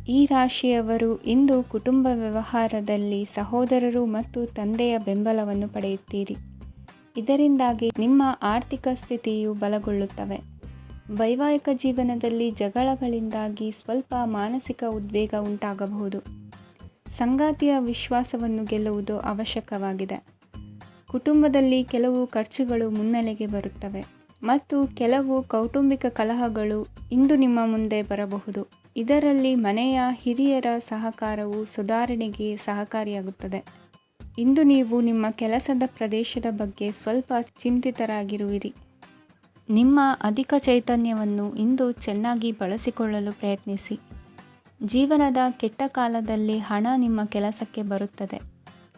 ಈ ರಾಶಿಯವರು ಇಂದು ಕುಟುಂಬ ವ್ಯವಹಾರದಲ್ಲಿ ಸಹೋದರರು ಮತ್ತು ತಂದೆಯ ಬೆಂಬಲವನ್ನು ಪಡೆಯುತ್ತೀರಿ. ಇದರಿಂದಾಗಿ ನಿಮ್ಮ ಆರ್ಥಿಕ ಸ್ಥಿತಿಯು ಬಲಗೊಳ್ಳುತ್ತವೆ. ವೈವಾಹಿಕ ಜೀವನದಲ್ಲಿ ಜಗಳಗಳಿಂದಾಗಿ ಸ್ವಲ್ಪ ಮಾನಸಿಕ ಉದ್ವೇಗ ಉಂಟಾಗಬಹುದು. ಸಂಗಾತಿಯ ವಿಶ್ವಾಸವನ್ನು ಗೆಲ್ಲುವುದು ಅವಶ್ಯಕವಾಗಿದೆ. ಕುಟುಂಬದಲ್ಲಿ ಕೆಲವು ಖರ್ಚುಗಳು ಮುನ್ನೆಲೆಗೆ ಬರುತ್ತವೆ ಮತ್ತು ಕೆಲವು ಕೌಟುಂಬಿಕ ಕಲಹಗಳು ಇಂದು ನಿಮ್ಮ ಮುಂದೆ ಬರಬಹುದು. ಇದರಲ್ಲಿ ಮನೆಯ ಹಿರಿಯರ ಸಹಕಾರವು ಸುಧಾರಣೆಗೆ ಸಹಕಾರಿಯಾಗುತ್ತದೆ. ಇಂದು ನೀವು ನಿಮ್ಮ ಕೆಲಸದ ಪ್ರದೇಶದ ಬಗ್ಗೆ ಸ್ವಲ್ಪ ಚಿಂತಿತರಾಗಿರುವಿರಿ. ನಿಮ್ಮ ಅಧಿಕ ಚೈತನ್ಯವನ್ನು ಇಂದು ಚೆನ್ನಾಗಿ ಬಳಸಿಕೊಳ್ಳಲು ಪ್ರಯತ್ನಿಸಿ. ಜೀವನದ ಕೆಟ್ಟ ಕಾಲದಲ್ಲಿ ಹಣ ನಿಮ್ಮ ಕೆಲಸಕ್ಕೆ ಬರುತ್ತದೆ.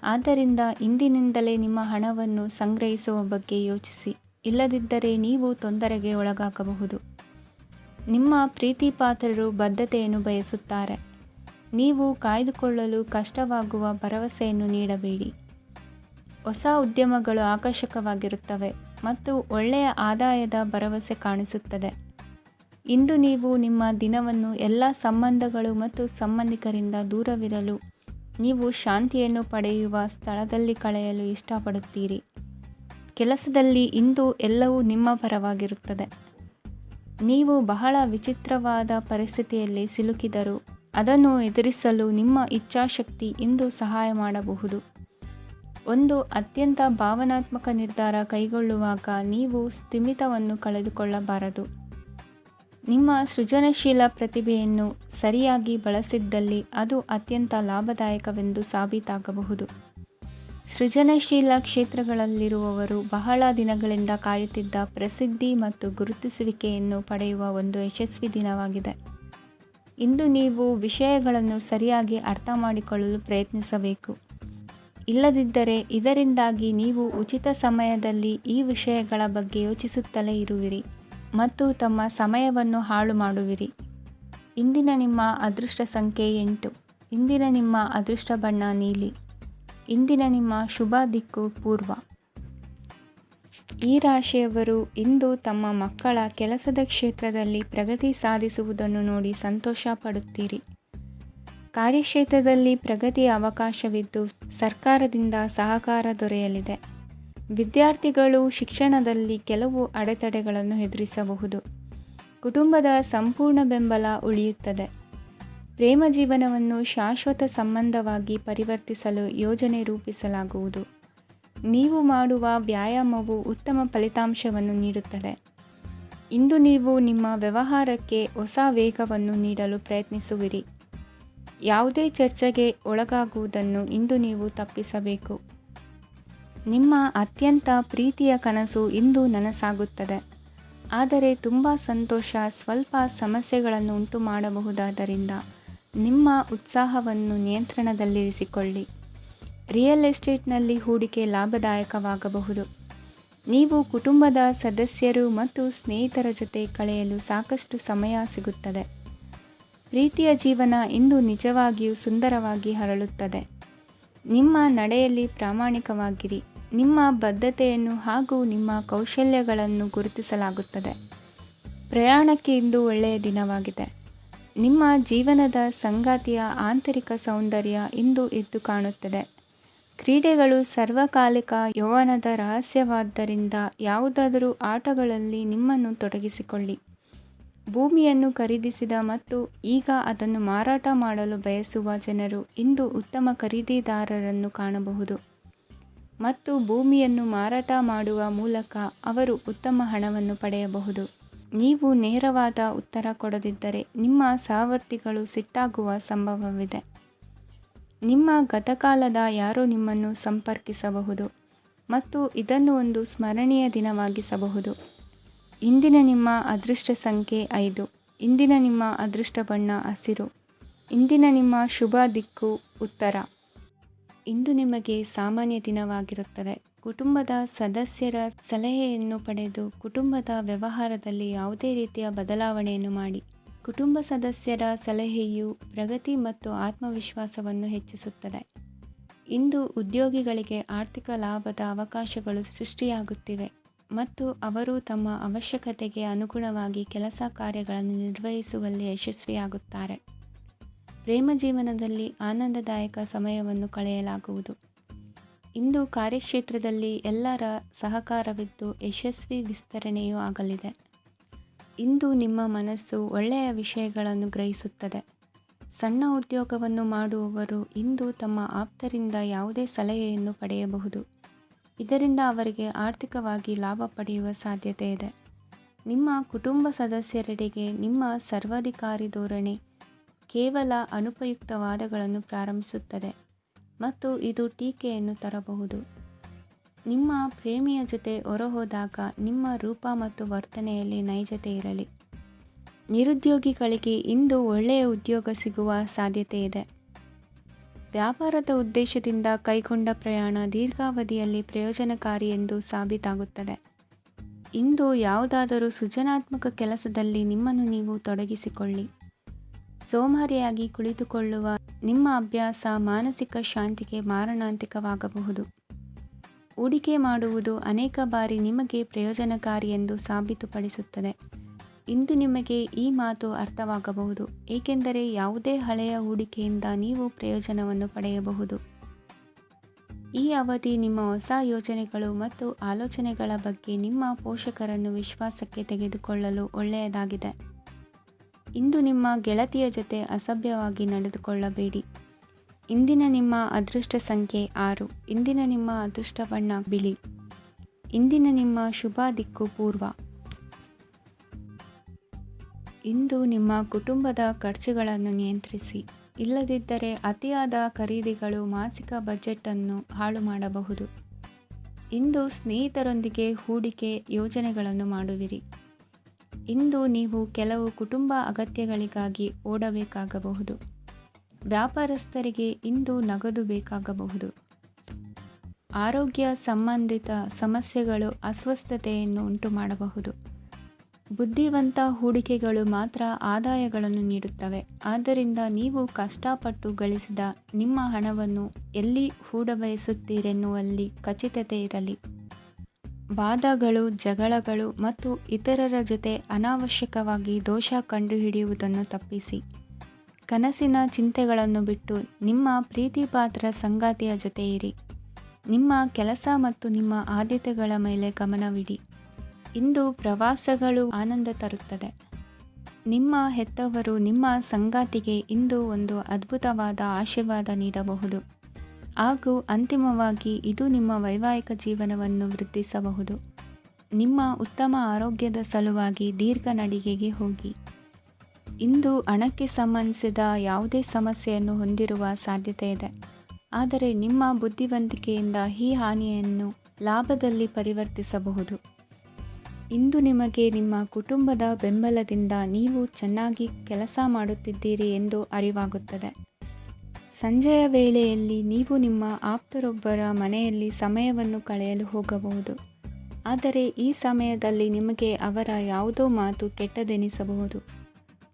ಆದ್ದರಿಂದ ಇಂದಿನಿಂದಲೇ ನಿಮ್ಮ ಹಣವನ್ನು ಸಂಗ್ರಹಿಸುವ ಬಗ್ಗೆ ಯೋಚಿಸಿ. ಇಲ್ಲದಿದ್ದರೆ ನೀವು ತೊಂದರೆಗೆ ಒಳಗಾಗಬಹುದು. ನಿಮ್ಮ ಪ್ರೀತಿ ಪಾತ್ರರು ಬದ್ಧತೆಯನ್ನು ಬಯಸುತ್ತಾರೆ. ನೀವು ಕಾಯ್ದುಕೊಳ್ಳಲು ಕಷ್ಟವಾಗುವ ಭರವಸೆಯನ್ನು ನೀಡಬೇಡಿ. ಹೊಸ ಉದ್ಯಮಗಳು ಆಕರ್ಷಕವಾಗಿರುತ್ತವೆ ಮತ್ತು ಒಳ್ಳೆಯ ಆದಾಯದ ಭರವಸೆ ಕಾಣಿಸುತ್ತದೆ. ಇಂದು ನೀವು ನಿಮ್ಮ ದಿನವನ್ನು ಎಲ್ಲ ಸಂಬಂಧಗಳು ಮತ್ತು ಸಂಬಂಧಿಕರಿಂದ ದೂರವಿರಲು ನೀವು ಶಾಂತಿಯನ್ನು ಪಡೆಯುವ ಸ್ಥಳದಲ್ಲಿ ಕಳೆಯಲು ಇಷ್ಟಪಡುತ್ತೀರಿ. ಕೆಲಸದಲ್ಲಿ ಇಂದು ಎಲ್ಲವೂ ನಿಮ್ಮ ಪರವಾಗಿರುತ್ತದೆ. ನೀವು ಬಹಳ ವಿಚಿತ್ರವಾದ ಪರಿಸ್ಥಿತಿಯಲ್ಲಿ ಸಿಲುಕಿದರೂ ಅದನ್ನು ಎದುರಿಸಲು ನಿಮ್ಮ ಇಚ್ಛಾಶಕ್ತಿ ಇಂದು ಸಹಾಯ ಮಾಡಬಹುದು. ಒಂದು ಅತ್ಯಂತ ಭಾವನಾತ್ಮಕ ನಿರ್ಧಾರ ಕೈಗೊಳ್ಳುವಾಗ ನೀವು ಸ್ಥಿಮಿತವನ್ನು ಕಳೆದುಕೊಳ್ಳಬಾರದು. ನಿಮ್ಮ ಸೃಜನಶೀಲ ಪ್ರತಿಭೆಯನ್ನು ಸರಿಯಾಗಿ ಬಳಸಿದ್ದಲ್ಲಿ ಅದು ಅತ್ಯಂತ ಲಾಭದಾಯಕವೆಂದು ಸಾಬೀತಾಗಬಹುದು. ಸೃಜನಶೀಲ ಕ್ಷೇತ್ರಗಳಲ್ಲಿರುವವರು ಬಹಳ ದಿನಗಳಿಂದ ಕಾಯುತ್ತಿದ್ದ ಪ್ರಸಿದ್ಧಿ ಮತ್ತು ಗುರುತಿಸುವಿಕೆಯನ್ನು ಪಡೆಯುವ ಒಂದು ಯಶಸ್ವಿ ದಿನವಾಗಿದೆ. ಇಂದು ನೀವು ವಿಷಯಗಳನ್ನು ಸರಿಯಾಗಿ ಅರ್ಥ ಮಾಡಿಕೊಳ್ಳಲು ಪ್ರಯತ್ನಿಸಬೇಕು. ಇಲ್ಲದಿದ್ದರೆ ಇದರಿಂದಾಗಿ ನೀವು ಉಚಿತ ಸಮಯದಲ್ಲಿ ಈ ವಿಷಯಗಳ ಬಗ್ಗೆ ಯೋಚಿಸುತ್ತಲೇ ಇರುವಿರಿ ಮತ್ತು ತಮ್ಮ ಸಮಯವನ್ನು ಹಾಳು ಮಾಡುವಿರಿ. ಇಂದಿನ ನಿಮ್ಮ ಅದೃಷ್ಟ ಸಂಖ್ಯೆ 8. ಇಂದಿನ ನಿಮ್ಮ ಅದೃಷ್ಟ ಬಣ್ಣ ನೀಲಿ. ಇಂದಿನ ನಿಮ್ಮ ಶುಭ ದಿಕ್ಕು ಪೂರ್ವ. ಈ ರಾಶಿಯವರು ಇಂದು ತಮ್ಮ ಮಕ್ಕಳ ಕೆಲಸದ ಕ್ಷೇತ್ರದಲ್ಲಿ ಪ್ರಗತಿ ಸಾಧಿಸುವುದನ್ನು ನೋಡಿ ಸಂತೋಷ ಪಡುತ್ತೀರಿ. ಕಾರ್ಯಕ್ಷೇತ್ರದಲ್ಲಿ ಪ್ರಗತಿಯ ಅವಕಾಶವಿದ್ದು ಸರ್ಕಾರದಿಂದ ಸಹಕಾರ ದೊರೆಯಲಿದೆ. ವಿದ್ಯಾರ್ಥಿಗಳು ಶಿಕ್ಷಣದಲ್ಲಿ ಕೆಲವು ಅಡೆತಡೆಗಳನ್ನು ಎದುರಿಸಬಹುದು. ಕುಟುಂಬದ ಸಂಪೂರ್ಣ ಬೆಂಬಲ ಉಳಿಯುತ್ತದೆ. ಪ್ರೇಮ ಜೀವನವನ್ನು ಶಾಶ್ವತ ಸಂಬಂಧವಾಗಿ ಪರಿವರ್ತಿಸಲು ಯೋಜನೆ ರೂಪಿಸಲಾಗುವುದು. ನೀವು ಮಾಡುವ ವ್ಯಾಯಾಮವು ಉತ್ತಮ ಫಲಿತಾಂಶವನ್ನು ನೀಡುತ್ತದೆ. ಇಂದು ನೀವು ನಿಮ್ಮ ವ್ಯವಹಾರಕ್ಕೆ ಹೊಸ ವೇಗವನ್ನು ನೀಡಲು ಪ್ರಯತ್ನಿಸುವಿರಿ. ಯಾವುದೇ ಚರ್ಚೆಗೆ ಒಳಗಾಗುವುದನ್ನು ಇಂದು ನೀವು ತಪ್ಪಿಸಬೇಕು. ನಿಮ್ಮ ಅತ್ಯಂತ ಪ್ರೀತಿಯ ಕನಸು ಇಂದು ನನಸಾಗುತ್ತದೆ. ಆದರೆ ತುಂಬ ಸಂತೋಷ ಸ್ವಲ್ಪ ಸಮಸ್ಯೆಗಳನ್ನು ಉಂಟು ಮಾಡಬಹುದಾದ್ದರಿಂದ ನಿಮ್ಮ ಉತ್ಸಾಹವನ್ನು ನಿಯಂತ್ರಣದಲ್ಲಿರಿಸಿಕೊಳ್ಳಿ. ರಿಯಲ್ ಎಸ್ಟೇಟ್ನಲ್ಲಿ ಹೂಡಿಕೆ ಲಾಭದಾಯಕವಾಗಬಹುದು. ನೀವು ಕುಟುಂಬದ ಸದಸ್ಯರು ಮತ್ತು ಸ್ನೇಹಿತರ ಜೊತೆ ಕಳೆಯಲು ಸಾಕಷ್ಟು ಸಮಯ ಸಿಗುತ್ತದೆ. ಪ್ರೀತಿಯ ಜೀವನ ಇಂದು ನಿಜವಾಗಿಯೂ ಸುಂದರವಾಗಿ ಹರಳುತ್ತದೆ. ನಿಮ್ಮ ನಡೆಯಲ್ಲಿ ಪ್ರಾಮಾಣಿಕವಾಗಿರಿ. ನಿಮ್ಮ ಬದ್ಧತೆಯನ್ನು ಹಾಗೂ ನಿಮ್ಮ ಕೌಶಲ್ಯಗಳನ್ನು ಗುರುತಿಸಲಾಗುತ್ತದೆ. ಪ್ರಯಾಣಕ್ಕೆ ಇಂದು ಒಳ್ಳೆಯ ದಿನವಾಗಿದೆ. ನಿಮ್ಮ ಜೀವನದ ಸಂಗಾತಿಯ ಆಂತರಿಕ ಸೌಂದರ್ಯ ಇಂದು ಎದ್ದು ಕಾಣುತ್ತದೆ. ಕ್ರೀಡೆಗಳು ಸರ್ವಕಾಲಿಕ ಯೌವನದ ರಹಸ್ಯವಾದ್ದರಿಂದ ಯಾವುದಾದರೂ ಆಟಗಳಲ್ಲಿ ನಿಮ್ಮನ್ನು ತೊಡಗಿಸಿಕೊಳ್ಳಿ. ಭೂಮಿಯನ್ನು ಖರೀದಿಸಿದ ಮತ್ತು ಈಗ ಅದನ್ನು ಮಾರಾಟ ಮಾಡಲು ಬಯಸುವ ಜನರು ಇಂದು ಉತ್ತಮ ಖರೀದಿದಾರರನ್ನು ಕಾಣಬಹುದು ಮತ್ತು ಭೂಮಿಯನ್ನು ಮಾರಾಟ ಮಾಡುವ ಮೂಲಕ ಅವರು ಉತ್ತಮ ಹಣವನ್ನು ಪಡೆಯಬಹುದು. ನೀವು ನೇರವಾದ ಉತ್ತರ ಕೊಡದಿದ್ದರೆ ನಿಮ್ಮ ಸಹವರ್ತಿಗಳು ಸಿಟ್ಟಾಗುವ ಸಂಭವವಿದೆ. ನಿಮ್ಮ ಗತಕಾಲದ ಯಾರೋ ನಿಮ್ಮನ್ನು ಸಂಪರ್ಕಿಸಬಹುದು ಮತ್ತು ಇದನ್ನು ಒಂದು ಸ್ಮರಣೀಯ ದಿನವಾಗಿಸಬಹುದು. ಇಂದಿನ ನಿಮ್ಮ ಅದೃಷ್ಟ ಸಂಖ್ಯೆ 5. ಇಂದಿನ ನಿಮ್ಮ ಅದೃಷ್ಟ ಬಣ್ಣ ಹಸಿರು. ಇಂದಿನ ನಿಮ್ಮ ಶುಭ ದಿಕ್ಕು ಉತ್ತರ. ಇಂದು ನಿಮಗೆ ಸಾಮಾನ್ಯ ದಿನವಾಗಿರುತ್ತದೆ. ಕುಟುಂಬದ ಸದಸ್ಯರ ಸಲಹೆಯನ್ನು ಪಡೆದು ಕುಟುಂಬದ ವ್ಯವಹಾರದಲ್ಲಿ ಯಾವುದೇ ರೀತಿಯ ಬದಲಾವಣೆಯನ್ನು ಮಾಡಿ. ಕುಟುಂಬ ಸದಸ್ಯರ ಸಲಹೆಯು ಪ್ರಗತಿ ಮತ್ತು ಆತ್ಮವಿಶ್ವಾಸವನ್ನು ಹೆಚ್ಚಿಸುತ್ತದೆ. ಇಂದು ಉದ್ಯೋಗಿಗಳಿಗೆ ಆರ್ಥಿಕ ಲಾಭದ ಅವಕಾಶಗಳು ಸೃಷ್ಟಿಯಾಗುತ್ತಿವೆ ಮತ್ತು ಅವರು ತಮ್ಮ ಅವಶ್ಯಕತೆಗೆ ಅನುಗುಣವಾಗಿ ಕೆಲಸ ಕಾರ್ಯಗಳನ್ನು ನಿರ್ವಹಿಸುವಲ್ಲಿ ಯಶಸ್ವಿಯಾಗುತ್ತಾರೆ. ಪ್ರೇಮ ಜೀವನದಲ್ಲಿ ಆನಂದದಾಯಕ ಸಮಯವನ್ನು ಕಳೆಯಲಾಗುವುದು. ಇಂದು ಕಾರ್ಯಕ್ಷೇತ್ರದಲ್ಲಿ ಎಲ್ಲರ ಸಹಕಾರವಿದ್ದು ಯಶಸ್ವಿ ವಿಸ್ತರಣೆಯೂ ಆಗಲಿದೆ. ಇಂದು ನಿಮ್ಮ ಮನಸ್ಸು ಒಳ್ಳೆಯ ವಿಷಯಗಳನ್ನು ಗ್ರಹಿಸುತ್ತದೆ. ಸಣ್ಣ ಉದ್ಯೋಗವನ್ನು ಮಾಡುವವರು ಇಂದು ತಮ್ಮ ಆಪ್ತರಿಂದ ಯಾವುದೇ ಸಲಹೆಯನ್ನು ಪಡೆಯಬಹುದು. ಇದರಿಂದ ಅವರಿಗೆ ಆರ್ಥಿಕವಾಗಿ ಲಾಭ ಪಡೆಯುವ ಸಾಧ್ಯತೆ ಇದೆ. ನಿಮ್ಮ ಕುಟುಂಬ ಸದಸ್ಯರೆಡೆಗೆ ನಿಮ್ಮ ಸರ್ವಾಧಿಕಾರಿ ಧೋರಣೆ ಕೇವಲ ಅನುಪಯುಕ್ತ ವಾದಗಳನ್ನು ಪ್ರಾರಂಭಿಸುತ್ತದೆ ಮತ್ತು ಇದು ಟೀಕೆಯನ್ನು ತರಬಹುದು. ನಿಮ್ಮ ಪ್ರೇಮಿಯ ಜೊತೆ ಹೊರಹೋದಾಗ ನಿಮ್ಮ ರೂಪ ಮತ್ತು ವರ್ತನೆಯಲ್ಲಿ ನೈಜತೆ ಇರಲಿ. ನಿರುದ್ಯೋಗಿಗಳಿಗೆ ಇಂದು ಒಳ್ಳೆಯ ಉದ್ಯೋಗ ಸಿಗುವ ಸಾಧ್ಯತೆ ಇದೆ. ವ್ಯಾಪಾರದ ಉದ್ದೇಶದಿಂದ ಕೈಗೊಂಡ ಪ್ರಯಾಣ ದೀರ್ಘಾವಧಿಯಲ್ಲಿ ಪ್ರಯೋಜನಕಾರಿ ಎಂದು ಸಾಬೀತಾಗುತ್ತದೆ. ಇಂದು ಯಾವುದಾದರೂ ಸೃಜನಾತ್ಮಕ ಕೆಲಸದಲ್ಲಿ ನಿಮ್ಮನ್ನು ನೀವು ತೊಡಗಿಸಿಕೊಳ್ಳಿ. ಸೋಮಾರಿಯಾಗಿ ಕುಳಿತುಕೊಳ್ಳುವ ನಿಮ್ಮ ಅಭ್ಯಾಸ ಮಾನಸಿಕ ಶಾಂತಿಗೆ ಮಾರಣಾಂತಿಕವಾಗಬಹುದು. ಹೂಡಿಕೆ ಮಾಡುವುದು ಅನೇಕ ಬಾರಿ ನಿಮಗೆ ಪ್ರಯೋಜನಕಾರಿ ಎಂದು ಸಾಬೀತುಪಡಿಸುತ್ತದೆ. ಇಂದು ನಿಮಗೆ ಈ ಮಾತು ಅರ್ಥವಾಗಬಹುದು, ಏಕೆಂದರೆ ಯಾವುದೇ ಹಳೆಯ ಹೂಡಿಕೆಯಿಂದ ನೀವು ಪ್ರಯೋಜನವನ್ನು ಪಡೆಯಬಹುದು. ಈ ಅವಧಿ ನಿಮ್ಮ ಹೊಸ ಯೋಜನೆಗಳು ಮತ್ತು ಆಲೋಚನೆಗಳ ಬಗ್ಗೆ ನಿಮ್ಮ ಪೋಷಕರನ್ನು ವಿಶ್ವಾಸಕ್ಕೆ ತೆಗೆದುಕೊಳ್ಳಲು ಒಳ್ಳೆಯದಾಗಿದೆ. ಇಂದು ನಿಮ್ಮ ಗೆಳತಿಯ ಜೊತೆ ಅಸಭ್ಯವಾಗಿ ನಡೆದುಕೊಳ್ಳಬೇಡಿ. ಇಂದಿನ ನಿಮ್ಮ ಅದೃಷ್ಟ ಸಂಖ್ಯೆ 6. ಇಂದಿನ ನಿಮ್ಮ ಅದೃಷ್ಟ ಬಣ್ಣ ಬಿಳಿ. ಇಂದಿನ ನಿಮ್ಮ ಶುಭ ದಿಕ್ಕು ಪೂರ್ವ. ಇಂದು ನಿಮ್ಮ ಕುಟುಂಬದ ಖರ್ಚುಗಳನ್ನು ನಿಯಂತ್ರಿಸಿ. ಇಲ್ಲದಿದ್ದರೆ ಅತಿಯಾದ ಖರೀದಿಗಳು ಮಾಸಿಕ ಬಜೆಟನ್ನು ಹಾಳು ಮಾಡಬಹುದು. ಇಂದು ಸ್ನೇಹಿತರೊಂದಿಗೆ ಹೂಡಿಕೆ ಯೋಜನೆಗಳನ್ನು ಮಾಡುವಿರಿ. ಇಂದು ನೀವು ಕೆಲವು ಕುಟುಂಬ ಅಗತ್ಯಗಳಿಗಾಗಿ ಓಡಬೇಕಾಗಬಹುದು. ವ್ಯಾಪಾರಸ್ಥರಿಗೆ ಇಂದು ನಗದು ಬೇಕಾಗಬಹುದು. ಆರೋಗ್ಯ ಸಂಬಂಧಿತ ಸಮಸ್ಯೆಗಳು ಅಸ್ವಸ್ಥತೆಯನ್ನು ಉಂಟುಮಾಡಬಹುದು. ಬುದ್ಧಿವಂತ ಹೂಡಿಕೆಗಳು ಮಾತ್ರ ಆದಾಯಗಳನ್ನು ನೀಡುತ್ತವೆ. ಆದ್ದರಿಂದ ನೀವು ಕಷ್ಟಪಟ್ಟು ಗಳಿಸಿದ ನಿಮ್ಮ ಹಣವನ್ನು ಎಲ್ಲಿ ಹೂಡಬಯಸುತ್ತೀರೆನ್ನುವಲ್ಲಿ ಖಚಿತತೆ ಇರಲಿ. ವಾದಗಳು, ಜಗಳಗಳು ಮತ್ತು ಇತರರ ಜೊತೆ ಅನಾವಶ್ಯಕವಾಗಿ ದೋಷ ಕಂಡುಹಿಡಿಯುವುದನ್ನು ತಪ್ಪಿಸಿ. ಕನಸಿನ ಚಿಂತೆಗಳನ್ನು ಬಿಟ್ಟು ನಿಮ್ಮ ಪ್ರೀತಿಪಾತ್ರ ಸಂಗಾತಿಯ ಜೊತೆ ಇರಿ. ನಿಮ್ಮ ಕೆಲಸ ಮತ್ತು ನಿಮ್ಮ ಆದ್ಯತೆಗಳ ಮೇಲೆ ಗಮನವಿಡಿ. ಇಂದು ಪ್ರವಾಸಗಳು ಆನಂದ ತರುತ್ತದೆ. ನಿಮ್ಮ ಹೆತ್ತವರು ನಿಮ್ಮ ಸಂಗಾತಿಗೆ ಇಂದು ಒಂದು ಅದ್ಭುತವಾದ ಆಶೀರ್ವಾದ ನೀಡಬಹುದು ಹಾಗೂ ಅಂತಿಮವಾಗಿ ಇದು ನಿಮ್ಮ ವೈವಾಹಿಕ ಜೀವನವನ್ನು ವೃದ್ಧಿಸಬಹುದು. ನಿಮ್ಮ ಉತ್ತಮ ಆರೋಗ್ಯದ ಸಲುವಾಗಿ ದೀರ್ಘ ನಡಿಗೆಗೆ ಹೋಗಿ. ಇಂದು ಹಣಕ್ಕೆ ಸಂಬಂಧಿಸಿದ ಯಾವುದೇ ಸಮಸ್ಯೆಯನ್ನು ಹೊಂದಿರುವ ಸಾಧ್ಯತೆ ಇದೆ, ಆದರೆ ನಿಮ್ಮ ಬುದ್ಧಿವಂತಿಕೆಯಿಂದ ಈ ಹಾನಿಯನ್ನು ಲಾಭದಲ್ಲಿ ಪರಿವರ್ತಿಸಬಹುದು. ಇಂದು ನಿಮಗೆ ನಿಮ್ಮ ಕುಟುಂಬದ ಬೆಂಬಲದಿಂದ ನೀವು ಚೆನ್ನಾಗಿ ಕೆಲಸ ಮಾಡುತ್ತಿದ್ದೀರಿ ಎಂದು ಅರಿವಾಗುತ್ತದೆ. ಸಂಜೆಯ ವೇಳೆಯಲ್ಲಿ ನೀವು ನಿಮ್ಮ ಆಪ್ತರೊಬ್ಬರ ಮನೆಯಲ್ಲಿ ಸಮಯವನ್ನು ಕಳೆಯಲು ಹೋಗಬಹುದು, ಆದರೆ ಈ ಸಮಯದಲ್ಲಿ ನಿಮಗೆ ಅವರ ಯಾವುದೋ ಮಾತು ಕೆಟ್ಟದೆನಿಸಬಹುದು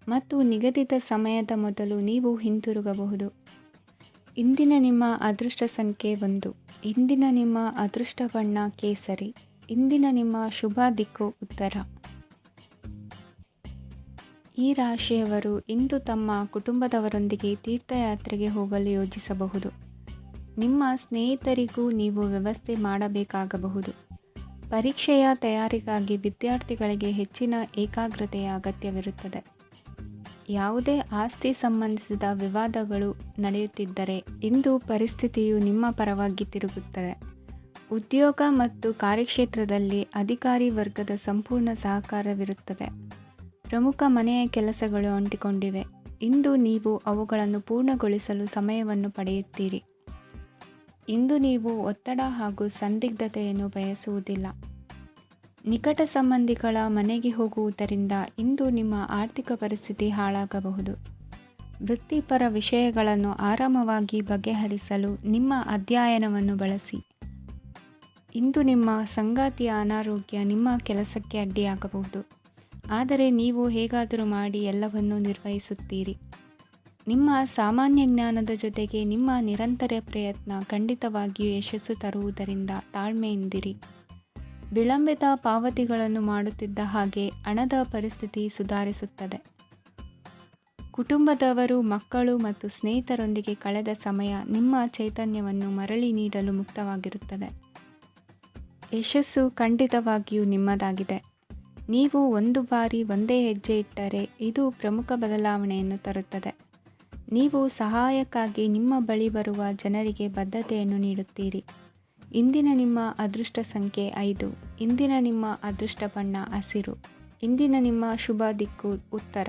ಮತ್ತು ನಿಗದಿತ ಸಮಯದ ಮೊದಲು ನೀವು ಹಿಂತಿರುಗಬಹುದು. ಇಂದಿನ ನಿಮ್ಮ ಅದೃಷ್ಟ ಸಂಖ್ಯೆ 1. ಇಂದಿನ ನಿಮ್ಮ ಅದೃಷ್ಟ ಬಣ್ಣ ಕೇಸರಿ. ಇಂದಿನ ನಿಮ್ಮ ಶುಭ ದಿಕ್ಕು ಉತ್ತರ. ಈ ರಾಶಿಯವರು ಇಂದು ತಮ್ಮ ಕುಟುಂಬದವರೊಂದಿಗೆ ತೀರ್ಥಯಾತ್ರೆಗೆ ಹೋಗಲು ಯೋಜಿಸಬಹುದು. ನಿಮ್ಮ ಸ್ನೇಹಿತರಿಗೂ ನೀವು ವ್ಯವಸ್ಥೆ ಮಾಡಬೇಕಾಗಬಹುದು. ಪರೀಕ್ಷೆಯ ತಯಾರಿಗಾಗಿ ವಿದ್ಯಾರ್ಥಿಗಳಿಗೆ ಹೆಚ್ಚಿನ ಏಕಾಗ್ರತೆಯ ಅಗತ್ಯವಿರುತ್ತದೆ. ಯಾವುದೇ ಆಸ್ತಿ ಸಂಬಂಧಿಸಿದ ವಿವಾದಗಳು ನಡೆಯುತ್ತಿದ್ದರೆ ಇಂದು ಪರಿಸ್ಥಿತಿಯು ನಿಮ್ಮ ಪರವಾಗಿ ತಿರುಗುತ್ತದೆ. ಉದ್ಯೋಗ ಮತ್ತು ಕಾರ್ಯಕ್ಷೇತ್ರದಲ್ಲಿ ಅಧಿಕಾರಿ ವರ್ಗದ ಸಂಪೂರ್ಣ ಸಹಕಾರವಿರುತ್ತದೆ. ಪ್ರಮುಖ ಮನೆಯ ಕೆಲಸಗಳು ಅಂಟಿಕೊಂಡಿವೆ. ಇಂದು ನೀವು ಅವುಗಳನ್ನು ಪೂರ್ಣಗೊಳಿಸಲು ಸಮಯವನ್ನು ಪಡೆಯುತ್ತೀರಿ. ಇಂದು ನೀವು ಒತ್ತಡ ಹಾಗೂ ಸಂದಿಗ್ಧತೆಯನ್ನು ಬಯಸುವುದಿಲ್ಲ. ನಿಕಟ ಸಂಬಂಧಿಗಳ ಮನೆಗೆ ಹೋಗುವುದರಿಂದ ಇಂದು ನಿಮ್ಮ ಆರ್ಥಿಕ ಪರಿಸ್ಥಿತಿ ಹಾಳಾಗಬಹುದು. ವೃತ್ತಿಪರ ವಿಷಯಗಳನ್ನು ಆರಾಮವಾಗಿ ಬಗೆಹರಿಸಲು ನಿಮ್ಮ ಅಧ್ಯಯನವನ್ನು ಬಳಸಿ. ಇಂದು ನಿಮ್ಮ ಸಂಗಾತಿಯ ಅನಾರೋಗ್ಯ ನಿಮ್ಮ ಕೆಲಸಕ್ಕೆ ಅಡ್ಡಿಯಾಗಬಹುದು, ಆದರೆ ನೀವು ಹೇಗಾದರೂ ಮಾಡಿ ಎಲ್ಲವನ್ನೂ ನಿರ್ವಹಿಸುತ್ತೀರಿ. ನಿಮ್ಮ ಸಾಮಾನ್ಯ ಜ್ಞಾನದ ಜೊತೆಗೆ ನಿಮ್ಮ ನಿರಂತರ ಪ್ರಯತ್ನ ಖಂಡಿತವಾಗಿಯೂ ಯಶಸ್ಸು ತರುವುದರಿಂದ ತಾಳ್ಮೆಯಿಂದಿರಿ. ವಿಳಂಬಿತ ಪಾವತಿಗಳನ್ನು ಮಾಡುತ್ತಿದ್ದ ಹಾಗೆ ಹಣದ ಪರಿಸ್ಥಿತಿ ಸುಧಾರಿಸುತ್ತದೆ. ಕುಟುಂಬದವರು, ಮಕ್ಕಳು ಮತ್ತು ಸ್ನೇಹಿತರೊಂದಿಗೆ ಕಳೆದ ಸಮಯ ನಿಮ್ಮ ಚೈತನ್ಯವನ್ನು ಮರಳಿ ನೀಡಲು ಮುಕ್ತವಾಗಿರುತ್ತದೆ. ಯಶಸ್ಸು ಖಂಡಿತವಾಗಿಯೂ ನಿಮ್ಮದಾಗಿದೆ. ನೀವು ಒಂದು ಬಾರಿ ಒಂದೇ ಹೆಜ್ಜೆ ಇಟ್ಟರೆ ಇದು ಪ್ರಮುಖ ಬದಲಾವಣೆಯನ್ನು ತರುತ್ತದೆ. ನೀವು ಸಹಾಯಕ್ಕಾಗಿ ನಿಮ್ಮ ಬಳಿ ಬರುವ ಜನರಿಗೆ ಬದ್ಧತೆಯನ್ನು ನೀಡುತ್ತೀರಿ. ಇಂದಿನ ನಿಮ್ಮ ಅದೃಷ್ಟ ಸಂಖ್ಯೆ 5. ಇಂದಿನ ನಿಮ್ಮ ಅದೃಷ್ಟ ಬಣ್ಣ ಹಸಿರು. ಇಂದಿನ ನಿಮ್ಮ ಶುಭ ದಿಕ್ಕು ಉತ್ತರ.